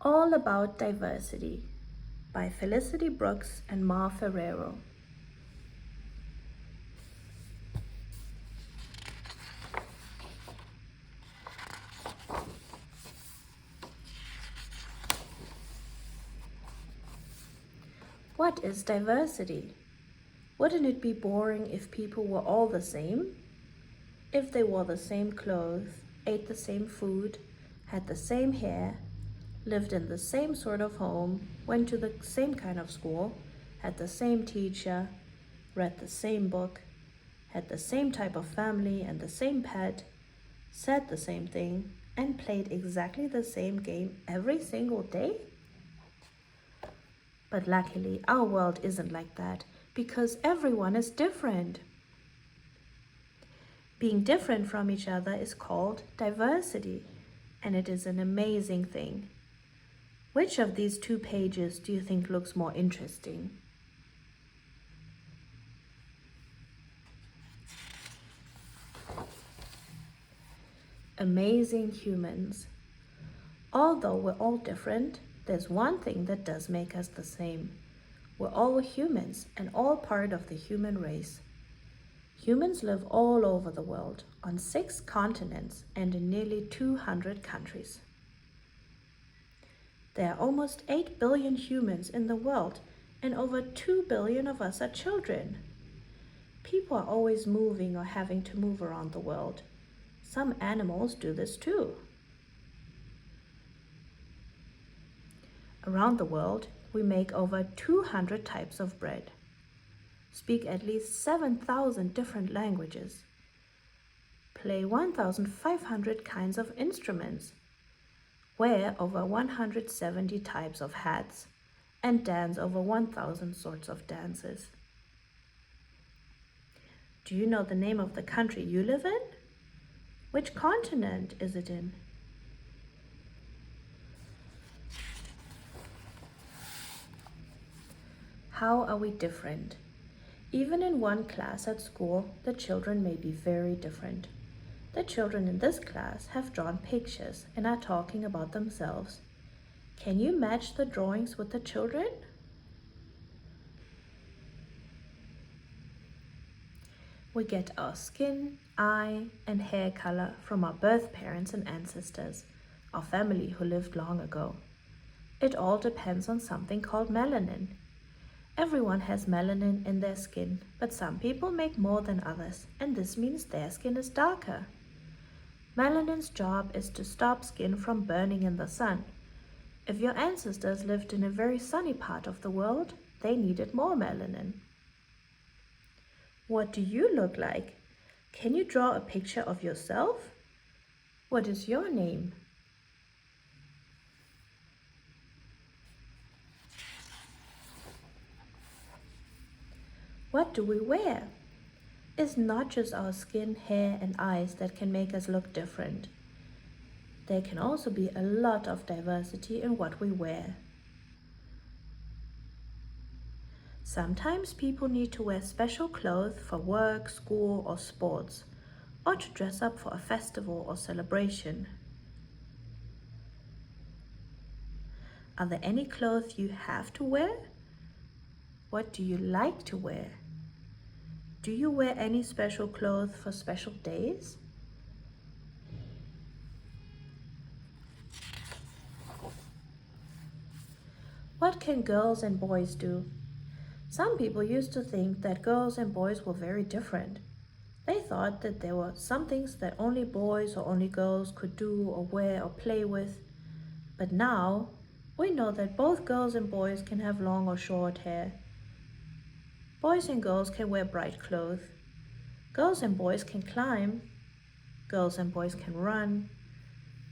All About Diversity by Felicity Brooks and Ferrero. What is diversity? Wouldn't it be boring if people were all the same? If they wore the same clothes, ate the same food, had the same hair, lived in the same sort of home, went to the same kind of school, had the same teacher, read the same book, had the same type of family and the same pet, said the same thing, and played exactly the same game every single day? But luckily, our world isn't like that because everyone is different. Being different from each other is called diversity, and it is an amazing thing. Which of these two pages do you think looks more interesting? Amazing humans. Although we're all different, there's one thing that does make us the same. We're all humans and all part of the human race. Humans live all over the world, on 6 continents and in nearly 200 countries. There are almost 8 billion humans in the world, and over 2 billion of us are children. People are always moving or having to move around the world. Some animals do this too. Around the world, we make over 200 types of bread, speak at least 7,000 different languages, play 1,500 kinds of instruments, wear over 170 types of hats, and dance over 1,000 sorts of dances. Do you know the name of the country you live in? Which continent is it in? How are we different? Even in one class at school, the children may be very different. The children in this class have drawn pictures and are talking about themselves. Can you match the drawings with the children? We get our skin, eye, and hair color from our birth parents and ancestors, our family who lived long ago. It all depends on something called melanin. Everyone has melanin in their skin, but some people make more than others, and this means their skin is darker. Melanin's job is to stop skin from burning in the sun. If your ancestors lived in a very sunny part of the world, they needed more melanin. What do you look like? Can you draw a picture of yourself? What is your name? What do we wear? It's not just our skin, hair, and eyes that can make us look different. There can also be a lot of diversity in what we wear. Sometimes people need to wear special clothes for work, school, or sports, or to dress up for a festival or celebration. Are there any clothes you have to wear? What do you like to wear? Do you wear any special clothes for special days? What can girls and boys do? Some people used to think that girls and boys were very different. They thought that there were some things that only boys or only girls could do or wear or play with. But now, we know that both girls and boys can have long or short hair. Boys and girls can wear bright clothes. Girls and boys can climb. Girls and boys can run.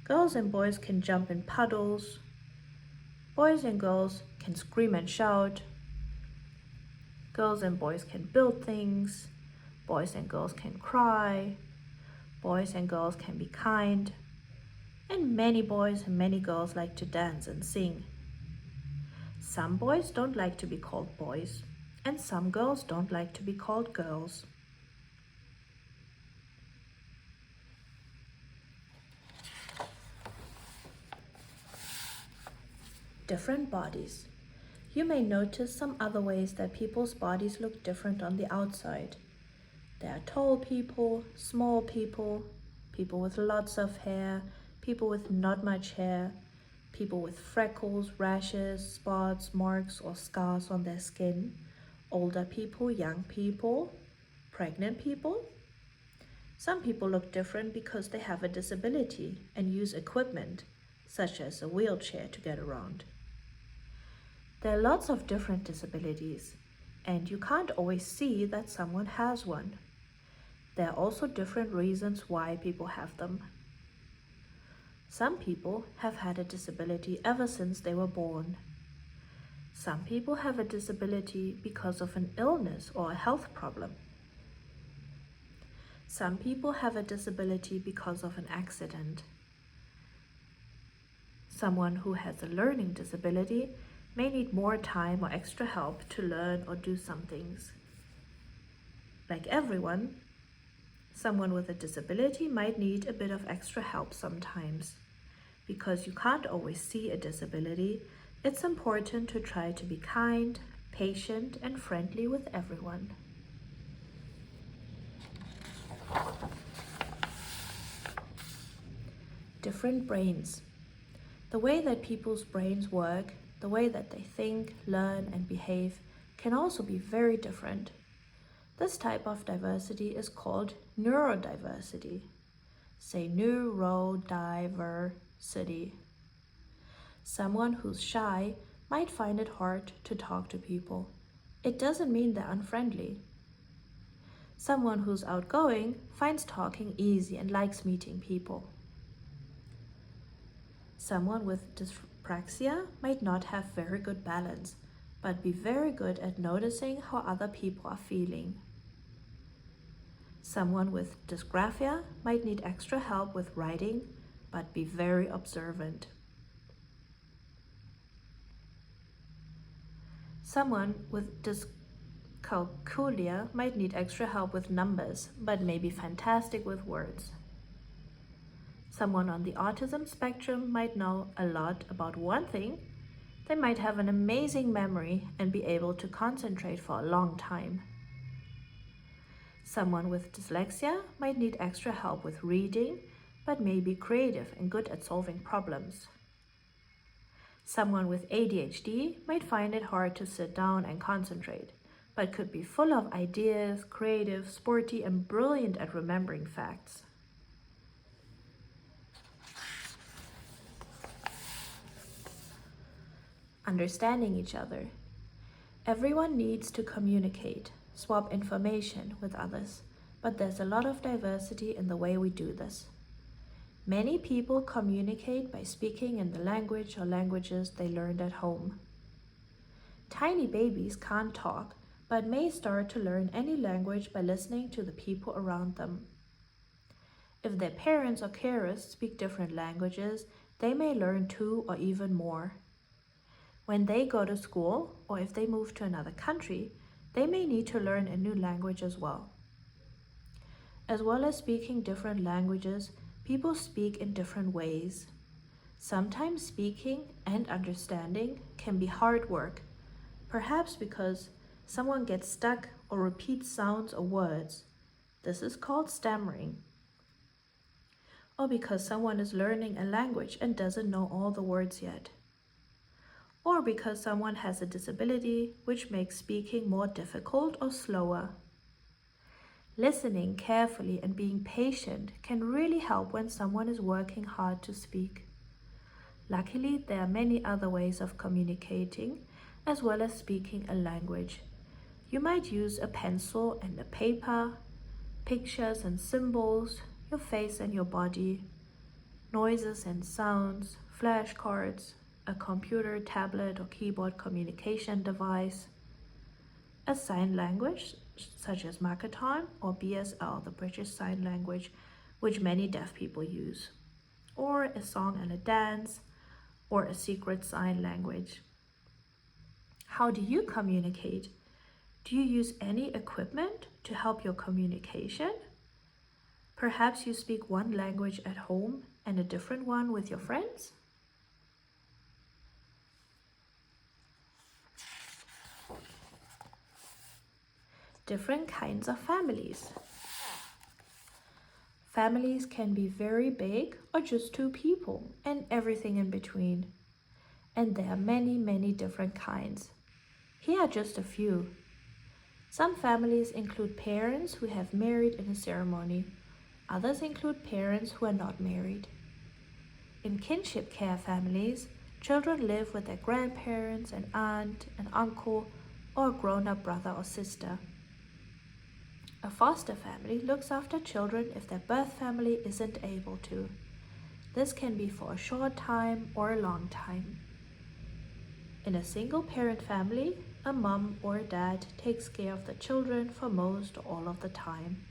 Girls and boys can jump in puddles. Boys and girls can scream and shout. Girls and boys can build things. Boys and girls can cry. Boys and girls can be kind. And many boys and many girls like to dance and sing. Some boys don't like to be called boys, and some girls don't like to be called girls. Different bodies. You may notice some other ways that people's bodies look different on the outside. There are tall people, small people, people with lots of hair, people with not much hair, people with freckles, rashes, spots, marks, or scars on their skin, older people, young people, pregnant people. Some people look different because they have a disability and use equipment, such as a wheelchair, to get around. There are lots of different disabilities, and you can't always see that someone has one. There are also different reasons why people have them. Some people have had a disability ever since they were born. Some people have a disability because of an illness or a health problem. Some people have a disability because of an accident. Someone who has a learning disability may need more time or extra help to learn or do some things. Like everyone, someone with a disability might need a bit of extra help sometimes. Because you can't always see a disability, it's important to try to be kind, patient, and friendly with everyone. Different brains. The way that people's brains work, the way that they think, learn, and behave can also be very different. This type of diversity is called neurodiversity. Say neurodiversity. Someone who's shy might find it hard to talk to people. It doesn't mean they're unfriendly. Someone who's outgoing finds talking easy and likes meeting people. Someone with dyspraxia might not have very good balance, but be very good at noticing how other people are feeling. Someone with dysgraphia might need extra help with writing, but be very observant. Someone with dyscalculia might need extra help with numbers, but may be fantastic with words. Someone on the autism spectrum might know a lot about one thing. They might have an amazing memory and be able to concentrate for a long time. Someone with dyslexia might need extra help with reading, but may be creative and good at solving problems. Someone with ADHD might find it hard to sit down and concentrate, but could be full of ideas, creative, sporty, and brilliant at remembering facts. Understanding each other. Everyone needs to communicate, swap information with others, but there's a lot of diversity in the way we do this. Many people communicate by speaking in the language or languages they learned at home. Tiny babies can't talk, but may start to learn any language by listening to the people around them. If their parents or carers speak different languages, they may learn 2 or even more. When they go to school, or if they move to another country, they may need to learn a new language as well. As well as speaking different languages, people speak in different ways. Sometimes speaking and understanding can be hard work, perhaps because someone gets stuck or repeats sounds or words. This is called stammering. Or because someone is learning a language and doesn't know all the words yet. Or because someone has a disability which makes speaking more difficult or slower. Listening carefully and being patient can really help when someone is working hard to speak. Luckily, there are many other ways of communicating as well as speaking a language. You might use a pencil and a paper, pictures and symbols, your face and your body, noises and sounds, flashcards, a computer, tablet, or keyboard communication device, a sign language such as Makaton or BSL, the British Sign Language, which many deaf people use, or a song and a dance, or a secret sign language. How do you communicate? Do you use any equipment to help your communication? Perhaps you speak one language at home and a different one with your friends? Different kinds of families. Families can be very big or just two people and everything in between. And there are many, many different kinds. Here are just a few. Some families include parents who have married in a ceremony. Others include parents who are not married. In kinship care families, children live with their grandparents, an aunt, an uncle, or a grown-up brother or sister. A foster family looks after children if their birth family isn't able to. This can be for a short time or a long time. In a single-parent family, a mom or a dad takes care of the children for most or all of the time.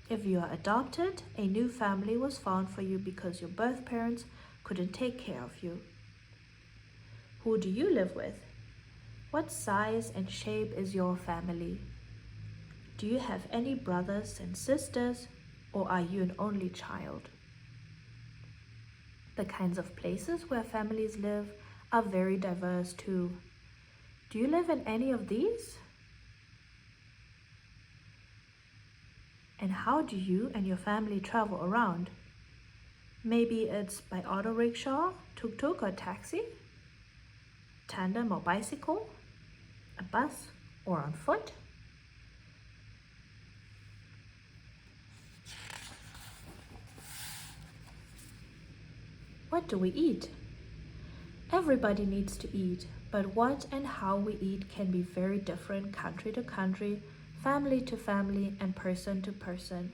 If you are adopted, a new family was found for you because your birth parents couldn't take care of you. Who do you live with? What size and shape is your family? Do you have any brothers and sisters, or are you an only child? The kinds of places where families live are very diverse too. Do you live in any of these? And how do you and your family travel around? Maybe it's by auto rickshaw, tuk-tuk or taxi, tandem or bicycle, a bus or on foot. What do we eat? Everybody needs to eat, but what and how we eat can be very different country to country, family to family, and person to person.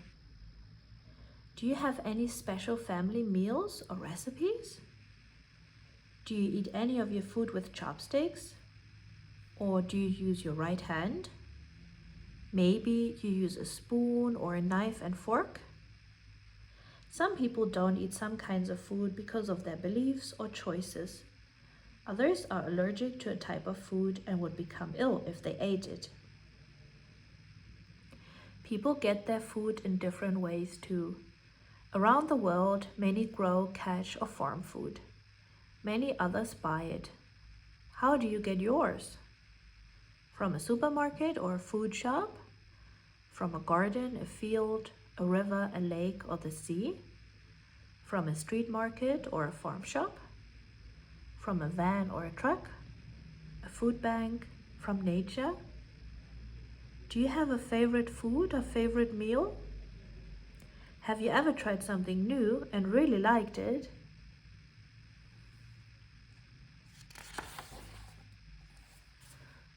Do you have any special family meals or recipes? Do you eat any of your food with chopsticks? Or do you use your right hand? Maybe you use a spoon or a knife and fork? Some people don't eat some kinds of food because of their beliefs or choices. Others are allergic to a type of food and would become ill if they ate it. People get their food in different ways too. Around the world, many grow, catch, or farm food. Many others buy it. How do you get yours? From a supermarket or a food shop? From a garden, a field, a river, a lake, or the sea? From a street market or a farm shop? From a van or a truck? A food bank? From nature? Do you have a favorite food or favorite meal? Have you ever tried something new and really liked it?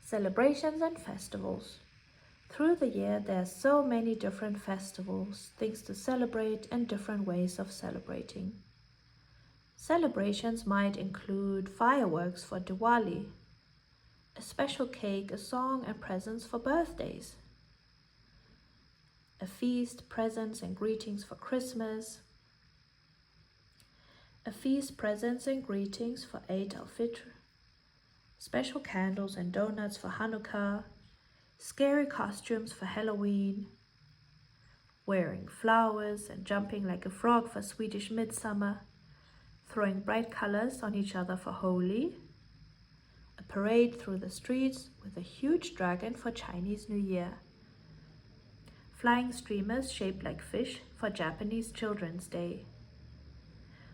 Celebrations and festivals. Through the year, there are so many different festivals, things to celebrate, and different ways of celebrating. Celebrations might include fireworks for Diwali, a special cake, a song, and presents for birthdays, a feast, presents, and greetings for Christmas, a feast, presents, and greetings for Eid al-Fitr, special candles and donuts for Hanukkah, scary costumes for Halloween, wearing flowers and jumping like a frog for Swedish midsummer, throwing bright colors on each other for Holi, a parade through the streets with a huge dragon for Chinese New Year, flying streamers shaped like fish for Japanese Children's Day.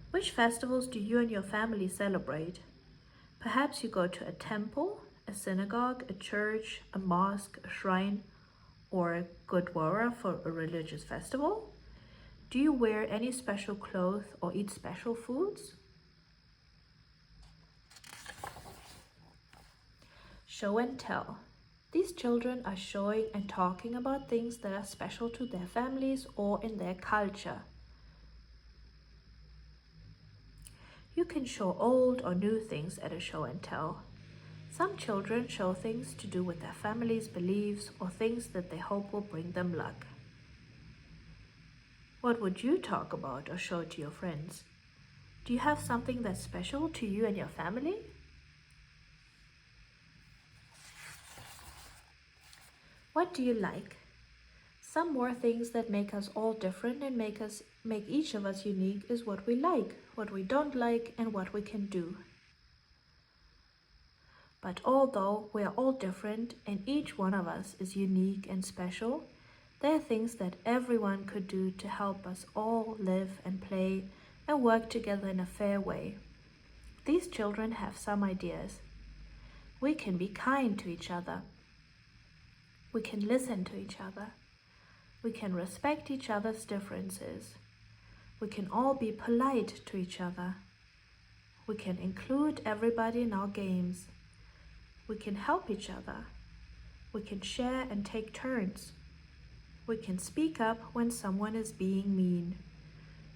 Which festivals do you and your family celebrate? Perhaps you go to a temple, a synagogue, a church, a mosque, a shrine, or a gurdwara for a religious festival? Do you wear any special clothes or eat special foods? Show and tell. These children are showing and talking about things that are special to their families or in their culture. You can show old or new things at a show and tell. Some children show things to do with their family's beliefs or things that they hope will bring them luck. What would you talk about or show to your friends? Do you have something that's special to you and your family? What do you like? Some more things that make us all different and make each of us unique is what we like, what we don't like, and what we can do. But although we are all different and each one of us is unique and special, there are things that everyone could do to help us all live and play and work together in a fair way. These children have some ideas. We can be kind to each other. We can listen to each other. We can respect each other's differences. We can all be polite to each other. We can include everybody in our games. We can help each other. We can share and take turns. We can speak up when someone is being mean.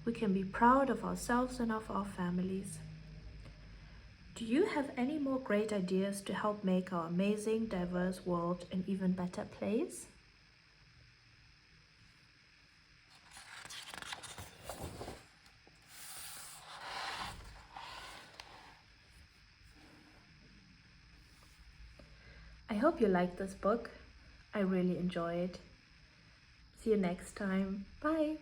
We can be proud of ourselves and of our families. Do you have any more great ideas to help make our amazing, diverse world an even better place? I hope you liked this book. I really enjoy it. See you next time. Bye.